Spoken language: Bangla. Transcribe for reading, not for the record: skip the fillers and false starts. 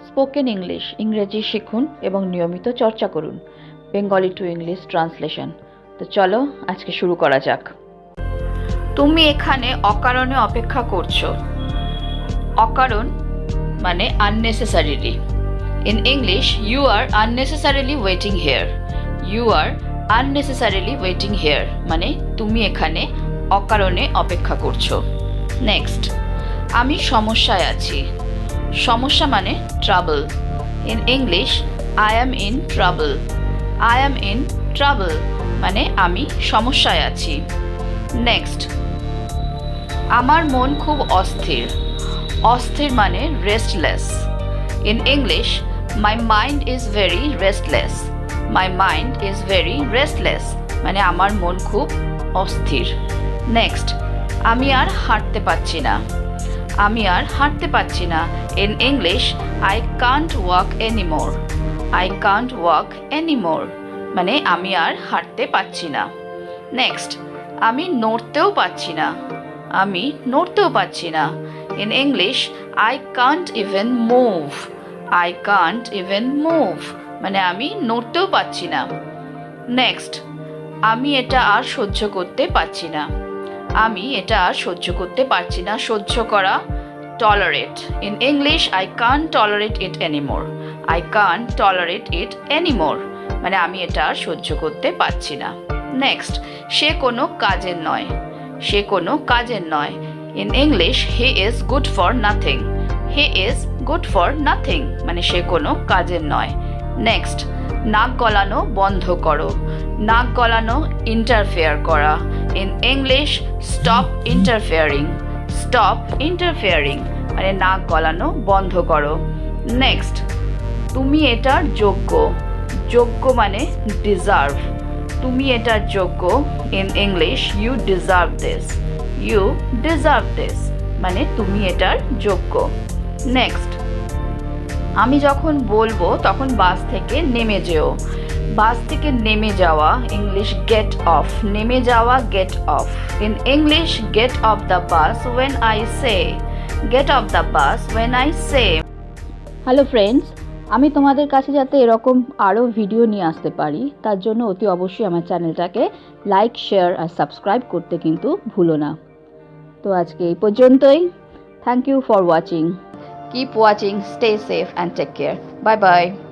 স্পোকেন ইংলিশ ইংরেজি শিখুন এবং নিয়মিত চর্চা করুন। Bengali to English translation. তো চলো আজকে শুরু করা যাক। তুমি এখানে অকারণে অপেক্ষা করছো। অকারণ মানে unnecessarily. In English, you are unnecessarily waiting here. You are unnecessarily waiting here মানে তুমি এখানে অকারণে অপেক্ষা করছো। নেক্সট, আমি সমস্যায় আছি। সমস্যা মানে trouble. In English, I am in trouble. I am in trouble মানে আমি সমস্যায় আছি। নেক্সট, আমার মন খুব অস্থির। অস্থির মানে restless. In English, my mind is very restless. My mind is very restless মানে আমার মন খুব অস্থির। নেক্সট, আমি আর হাঁটতে পারছি না। আমি আর হাঁটতে পারছি না। In English, I can't walk anymore. I can't walk anymore মানে আমি আর হাঁটতে পারছি না। নেক্সট, আমি নড়তেও পারছি না। আমি নড়তেও পারছি না। In English, I can't even move. I can't even move মানে আমি নড়তেও পারছি না। নেক্সট, আমি এটা আর সহ্য করতে পারছি না। আমি এটা আর সহ্য করতে পারছি না। সহ্য করা tolerate. In English, I can't tolerate it anymore. I can't tolerate it anymore মানে আমি এটা আর সহ্য করতে পারছি না। নেক্সট, সে কোনো কাজের নয়। সে কোনো কাজের নয়। In English, he is good for nothing. He is good for nothing মানে সে কোনো কাজের নয়। নেক্সট, নাক গলানো বন্ধ করো। নাক গলানো ইন্টারফেয়ার করা। In English, stop interfering. Stop interfering মানে নাক গলানো বন্ধ করো। নেক্সট, তুমি এটার যোগ্য। যোগ্য মানে ডিজার্ভ। তুমি এটার যোগ্য। In English, you deserve this. You deserve this মানে তুমি এটার যোগ্য। নেক্সট, আমি যখন বলবো তখন বাস থেকে নেমে যেও। বাস থেকে নেমে যাওয়া ইংলিশ গেট অফ। নেমে যাওয়া get off. In English, get off the bus when I say. Get off the bus when I say. Hello friends, আমি তোমাদের কাছে যাতে এরকম আরও ভিডিও নিয়ে আসতে পারি তার জন্য অতি অবশ্যই আমার চ্যানেলটাকে লাইক, শেয়ার আর সাবস্ক্রাইব করতে কিন্তু ভুলো না। তো আজকে এই পর্যন্তই। Thank you for watching. Keep watching, stay safe and take care. Bye bye.